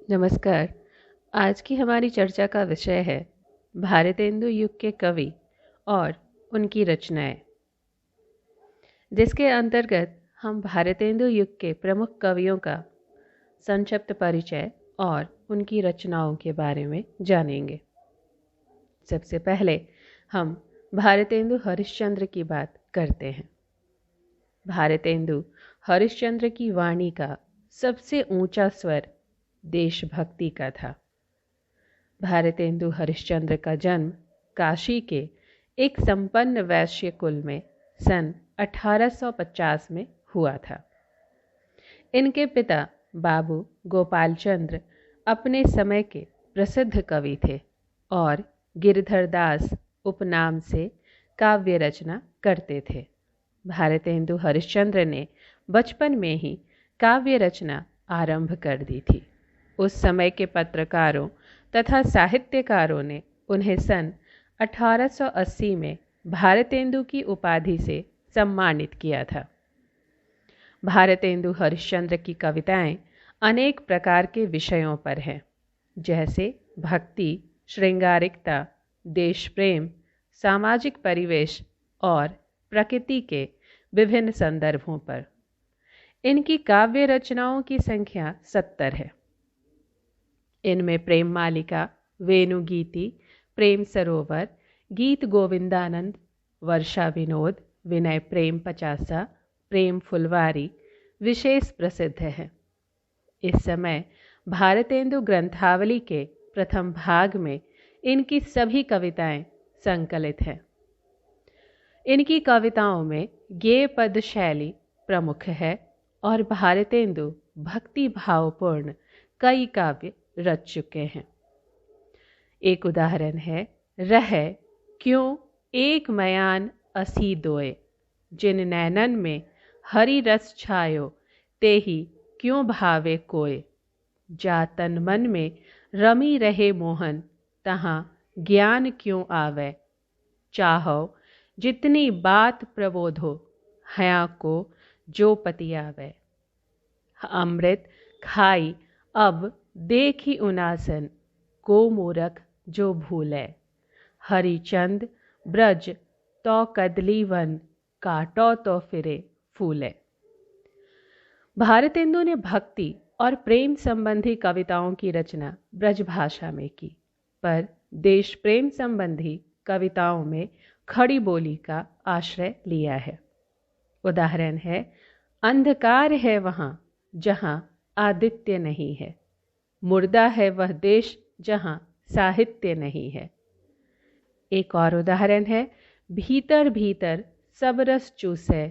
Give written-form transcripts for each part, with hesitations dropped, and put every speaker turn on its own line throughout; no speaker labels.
नमस्कार। आज की हमारी चर्चा का विषय है भारतेंदु युग के कवि और उनकी रचनाएं, जिसके अंतर्गत हम भारतेंदु युग के प्रमुख कवियों का संक्षिप्त परिचय और उनकी रचनाओं के बारे में जानेंगे। सबसे पहले हम भारतेंदु हरिश्चंद्र की बात करते हैं। भारतेंदु हरिश्चंद्र की वाणी का सबसे ऊंचा स्वर देशभक्ति का था। भारतेंदु हरिश्चंद्र का जन्म काशी के एक संपन्न वैश्य कुल में सन 1850 में हुआ था। इनके पिता बाबू गोपाल चंद्र अपने समय के प्रसिद्ध कवि थे और गिरधर दास उपनाम से काव्य रचना करते थे। भारतेंदु हरिश्चंद्र ने बचपन में ही काव्य रचना आरंभ कर दी थी। उस समय के पत्रकारों तथा साहित्यकारों ने उन्हें सन 1880 में भारतेंदु की उपाधि से सम्मानित किया था। भारतेंदु हरिश्चंद्र की कविताएं अनेक प्रकार के विषयों पर हैं, जैसे भक्ति, श्रृंगारिकता, देश प्रेम, सामाजिक परिवेश और प्रकृति के विभिन्न संदर्भों पर। इनकी काव्य रचनाओं की संख्या 70 है। इनमें प्रेम मालिका, वेणुगीति, प्रेम सरोवर, गीत गोविंदानंद, वर्षा विनोद, विनय प्रेम पचासा, प्रेम फुलवारी विशेष प्रसिद्ध है। इस समय भारतेंदु ग्रंथावली के प्रथम भाग में इनकी सभी कविताएं संकलित हैं। इनकी कविताओं में गेय पद शैली प्रमुख है और भारतेंदु भक्ति भावपूर्ण कई काव्य रच चुके हैं। एक उदाहरण है रह क्यों एक मयान असी दोए, जिन नैनन में हरि रस छायो तेहि क्यों भावे कोय, जा तन मन में रमी रहे मोहन तहाँ ज्ञान क्यों आवे, चाहो जितनी बात प्रबोधो हया को जो पति आवे, अमृत खाई अब देखी उनासन को मूरख जो भूले, हरिचंद ब्रज तो कदली वन काटो तो फिरे फूले। भारतेंदु ने भक्ति और प्रेम संबंधी कविताओं की रचना ब्रज भाषा में की, पर देश प्रेम संबंधी कविताओं में खड़ी बोली का आश्रय लिया है। उदाहरण है अंधकार है वहाँ जहाँ आदित्य नहीं है, मुर्दा है वह देश जहाँ साहित्य नहीं है। एक और उदाहरण है भीतर भीतर सब रस चूसै,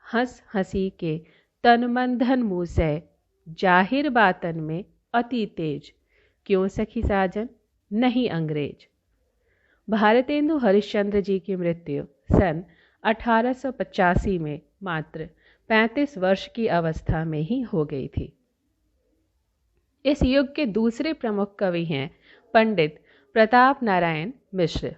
हंस हंसी के तन मन धन मूसै, जाहिर बातन में अति तेज, क्यों सखी साजन नहीं अंग्रेज। भारतेंदु हरिश्चंद्र जी की मृत्यु सन 1885 में मात्र 35 वर्ष की अवस्था में ही हो गई थी। इस युग के दूसरे प्रमुख कवि हैं पंडित प्रताप नारायण मिश्र।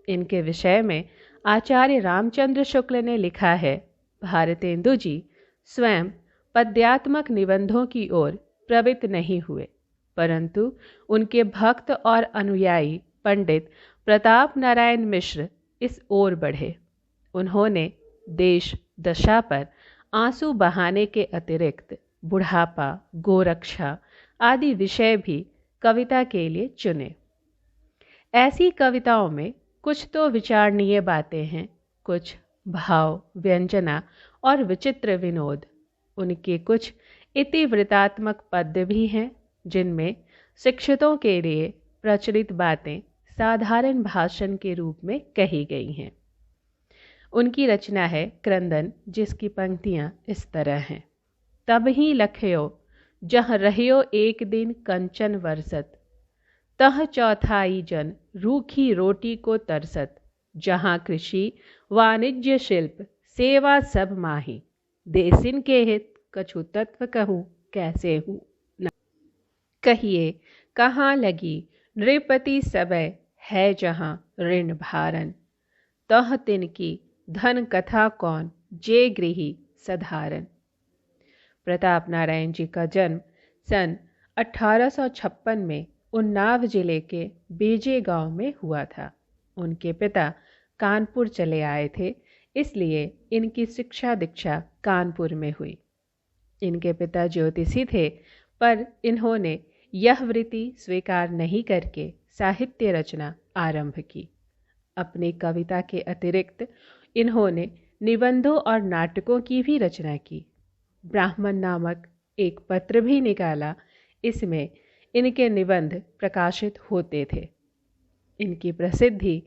इनके विषय में आचार्य रामचंद्र शुक्ल ने लिखा है, भारतेंदु जी स्वयं पद्यात्मक निबंधों की ओर प्रवृत्त नहीं हुए, परंतु उनके भक्त और अनुयायी पंडित प्रताप नारायण मिश्र इस ओर बढ़े। उन्होंने देश दशा पर आंसू बहाने के अतिरिक्त बुढ़ापा, गोरक्षा आदि विषय भी कविता के लिए चुने। ऐसी कविताओं में कुछ तो विचारणीय बातें हैं, कुछ भाव व्यंजना और विचित्र विनोद। उनके कुछ इतिवृत्तात्मक पद्य भी हैं, जिनमें शिक्षितों के लिए प्रचलित बातें साधारण भाषण के रूप में कही गई हैं। उनकी रचना है क्रंदन, जिसकी पंक्तियां इस तरह हैं। तब ही लखयो जह रहियो एक दिन कंचन वरसत, तह चौथाई जन रूखी रोटी को तरसत, जहाँ कृषि वाणिज्य शिल्प सेवा सब माही, देसिन के हित कछु तत्व कहूँ कैसे हूँ न। कहिए कहाँ लगी नृपति सबय है जहाँ ऋण भारन, तह तिनकी धन कथा कौन जे गृही साधारण। प्रताप नारायण जी का जन्म सन 1856 में उन्नाव जिले के बेजे गांव में हुआ था। उनके पिता कानपुर चले आए थे, इसलिए इनकी शिक्षा दीक्षा कानपुर में हुई। इनके पिता ज्योतिषी थे, पर इन्होंने यह वृत्ति स्वीकार नहीं करके साहित्य रचना आरंभ की। अपनी कविता के अतिरिक्त इन्होंने निबंधों और नाटकों की भी रचना की। ब्राह्मण नामक एक पत्र भी निकाला, इसमें इनके निबंध प्रकाशित होते थे। इनकी प्रसिद्धि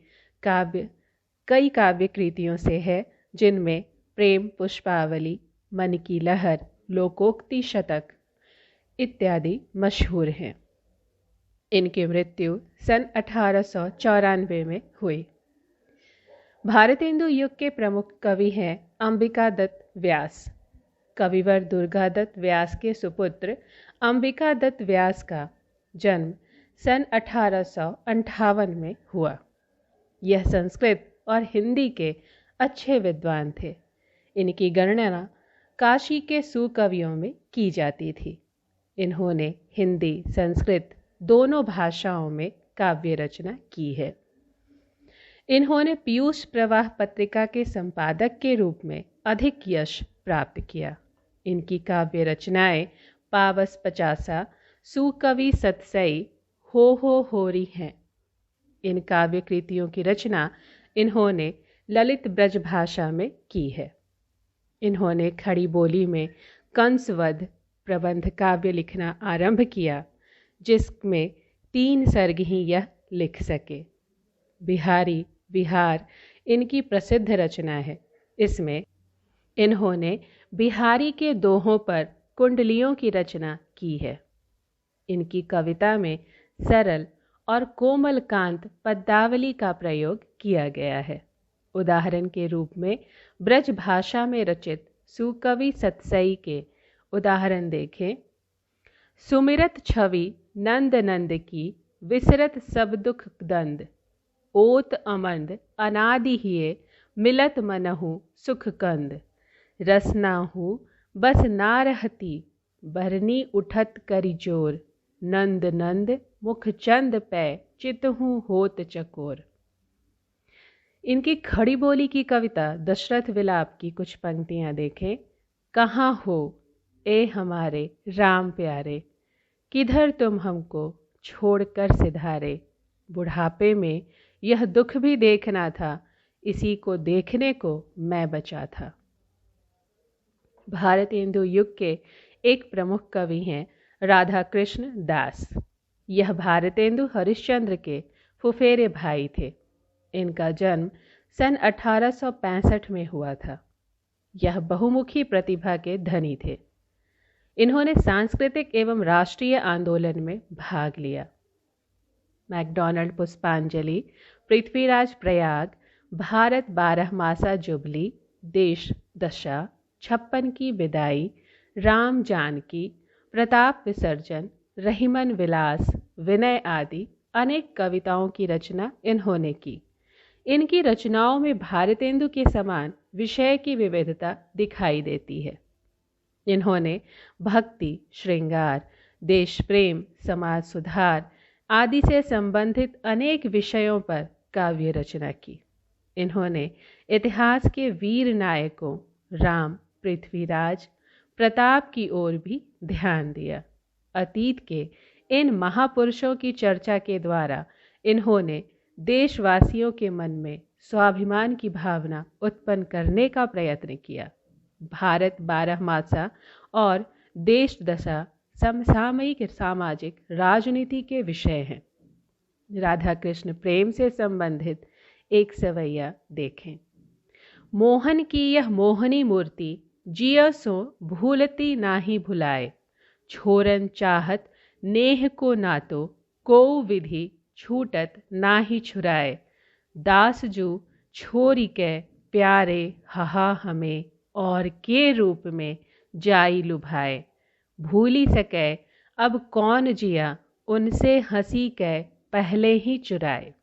कई काव्य कृतियों से है, जिनमें प्रेम पुष्पावली, मन की लहर, लोकोक्ति शतक इत्यादि मशहूर हैं। इनकी मृत्यु सन 1894 में हुई। भारतेंदु युग के प्रमुख कवि हैं अंबिका दत्त व्यास। कविवर दुर्गादत्त व्यास के सुपुत्र अंबिका दत्त व्यास का जन्म सन 1858 में हुआ। यह संस्कृत और हिंदी के अच्छे विद्वान थे। इनकी गणना काशी के सुकवियों में की जाती थी। इन्होंने हिंदी संस्कृत दोनों भाषाओं में काव्य रचना की है। इन्होंने पीयूष प्रवाह पत्रिका के संपादक के रूप में अधिक यश प्राप्त किया। इनकी काव्य रचनाएं पावस पचासा, सुकवि सतसई, हो होरी हैं। इन काव्य कृतियों की रचना इन्होंने ललित ब्रज भाषा में की है। इन्होंने खड़ी बोली में कंसवध प्रबंध काव्य लिखना आरंभ किया, जिसमें 3 सर्ग ही यह लिख सके। बिहारी विहार इनकी प्रसिद्ध रचना है। इसमें इन्होंने बिहारी के दोहों पर कुंडलियों की रचना की है। इनकी कविता में सरल और कोमल कांत पद्यावली का प्रयोग किया गया है। उदाहरण के रूप में ब्रज भाषा में रचित सुकवि सतसई के उदाहरण देखें। सुमिरत छवि नंद नंद की, विसरत सब दुख दंद, ओत अमंद अनादि हिये, मिलत मनहु सुख कंद, रसनाहु बस ना रहती, बरनी उठत करि जोर, नंद नंद मुख चंद पै, चितहु होत चकोर। इनकी खड़ी बोली की कविता दशरथ विलाप की कुछ पंक्तियां देखें। कहाँ हो ए हमारे राम प्यारे, किधर तुम हमको छोड़कर सिधारे, बुढ़ापे में यह दुख भी देखना था, इसी को देखने को मैं बचा था। भारतेंदु युग के एक प्रमुख कवि हैं राधा कृष्ण दास। यह भारतेंदु हरिश्चंद्र के फुफेरे भाई थे। इनका जन्म सन 1865 में हुआ था। यह बहुमुखी प्रतिभा के धनी थे। इन्होंने सांस्कृतिक एवं राष्ट्रीय आंदोलन में भाग लिया। मैकडॉनल्ड पुष्पांजलि, पृथ्वीराज प्रयाग, भारत 12 मासा जुबली, देश दशा, 56 की विदाई, राम जानकी, प्रताप विसर्जन, रहीमन विलास, विनय आदि अनेक कविताओं की रचना इन्होंने की। इनकी रचनाओं में भारतेंदु के समान विषय की विविधता दिखाई देती है। इन्होंने भक्ति, श्रृंगार, देश प्रेम, समाज सुधार आदि से संबंधित अनेक विषयों पर काव्य रचना की। इन्होंने इतिहास के वीर नायकों राम, पृथ्वीराज, प्रताप की ओर भी ध्यान दिया। अतीत के इन महापुरुषों की चर्चा के द्वारा इन्होंने देशवासियों के मन में स्वाभिमान की भावना उत्पन्न करने का प्रयत्न किया। भारत 12 मासा और देश दशा समसामयिक सामाजिक राजनीति के विषय हैं। राधा कृष्ण प्रेम से संबंधित एक सवैया देखें। मोहन की यह मोहनी मूर्ति, जिय सो भूलती नाही भुलाए, छोरन चाहत नेह को नातो, को विधि छूटत नाही छुराए, दास जू छोरी के प्यारे हहा हमें, और के रूप में जाई लुभाए, भूली सके अब कौन जिया, उनसे हंसी के पहले ही चुराए।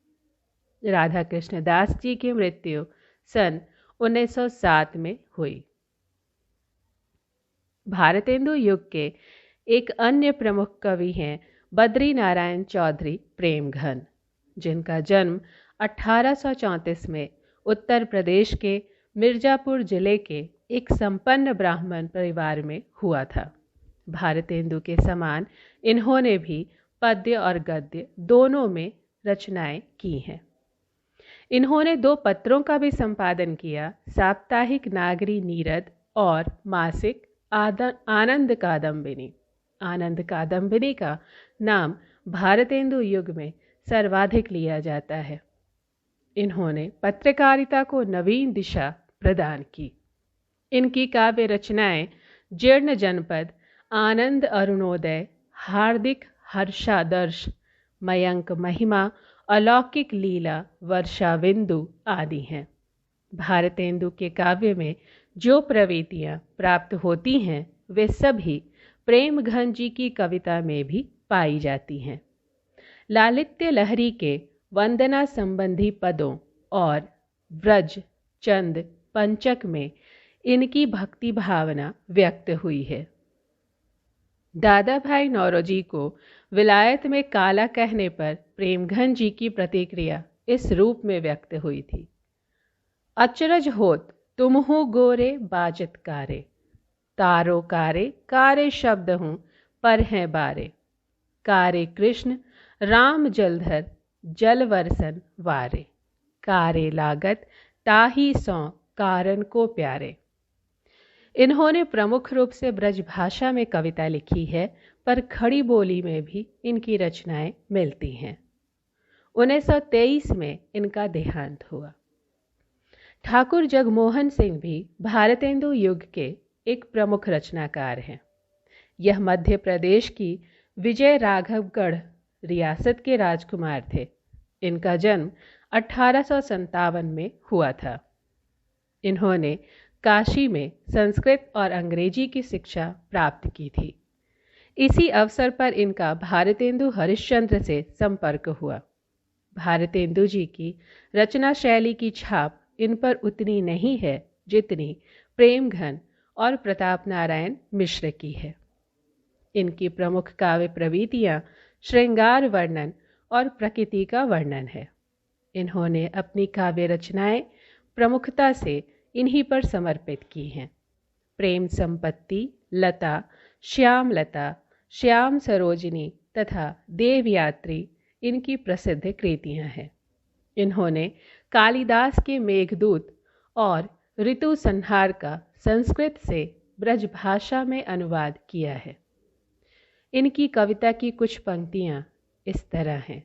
राधा कृष्ण दास जी की मृत्यु सन 1907 में हुई। भारतेंदु युग के एक अन्य प्रमुख कवि हैं बद्री नारायण चौधरी प्रेमघन, जिनका जन्म 1834 में उत्तर प्रदेश के मिर्जापुर जिले के एक संपन्न ब्राह्मण परिवार में हुआ था। भारतेंदु के समान इन्होंने भी पद्य और गद्य दोनों में रचनाएं की हैं। इन्होंने 2 पत्रों का भी संपादन किया, साप्ताहिक नागरी नीरद और मासिक आनंद कादम्बिनी। आनंद कादम्बिनी का नाम भारतेंदु युग में सर्वाधिक लिया जाता है। इन्होंने पत्रकारिता को नवीन दिशा प्रदान की। इनकी काव्य रचनाएं जीर्ण जनपद, आनंद अरुणोदय, हार्दिक हर्षादर्श, मयंक महिमा, अलौकिक लीला, वर्षाविंदु आदि हैं। भारतेंदु के काव्य में जो प्रवृत्तियां प्राप्त होती हैं वे सभी प्रेमघन जी की कविता में भी पाई जाती हैं। लालित्य लहरी के वंदना संबंधी पदों और व्रज चंद पंचक में इनकी भक्ति भावना व्यक्त हुई है। दादा भाई नौरोजी को विलायत में काला कहने पर प्रेमघन जी की प्रतिक्रिया इस रूप में व्यक्त हुई थी। अचरज होत तुमहु गोरे बाजत कारे, तारो कारे कारे शब्द हूँ पर हैं बारे, कारे कृष्ण राम जलधर जल वर्सन वारे, कारे लागत ताही सौ कारण को प्यारे। इन्होंने प्रमुख रूप से ब्रज भाषा में कविता लिखी है, पर खड़ी बोली में भी इनकी रचनाएं मिलती हैं। 1923 में इनका देहांत हुआ। ठाकुर जगमोहन सिंह भी भारतेंदु युग के एक प्रमुख रचनाकार हैं। यह मध्य प्रदेश की विजय राघवगढ़ रियासत के राजकुमार थे। इनका जन्म 1857 में हुआ था। इन्होंने काशी में संस्कृत और अंग्रेजी की शिक्षा प्राप्त की थी। इसी अवसर पर इनका भारतेंदु हरिश्चंद्र से संपर्क हुआ। भारतेंदु जी की रचना शैली की छाप इन पर उतनी नहीं है जितनी प्रेमघन और प्रताप नारायण मिश्र की है। इनकी प्रमुख काव्य प्रवृत्तियां श्रृंगार वर्णन और प्रकृति का वर्णन है। इन्होंने अपनी काव्य रचनाएं प्रमुखता से इन्हीं पर समर्पित की हैं। प्रेम संपत्ति, लता, श्याम सरोजिनी तथा देवयात्री इनकी प्रसिद्ध कृतियां हैं। इन्होंने कालिदास के मेघदूत और ऋतु संहार का संस्कृत से ब्रज भाषा में अनुवाद किया है। इनकी कविता की कुछ पंक्तियां इस तरह हैं।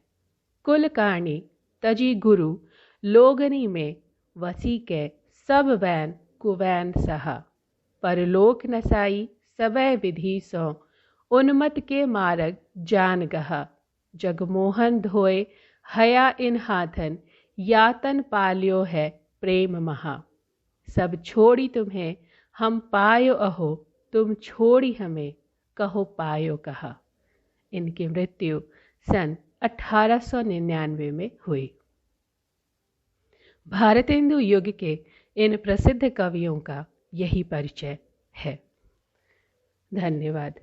कुल काणी तजी गुरु लोगनी में वसी के सब वैन कुवैन सहा, परलोक नसाई सबय विधि सौ उन्मत के मार्ग जान गहा, जगमोहन धोए हया इन हाथन यातन पाल्यो है प्रेम महा, सब छोड़ी तुम्हें हम पायो अहो, तुम छोड़ी हमें कहो पायो कहा। इनकी मृत्यु सन 1899 में हुई। भारतेंदु युग के इन प्रसिद्ध कवियों का यही परिचय है। धन्यवाद।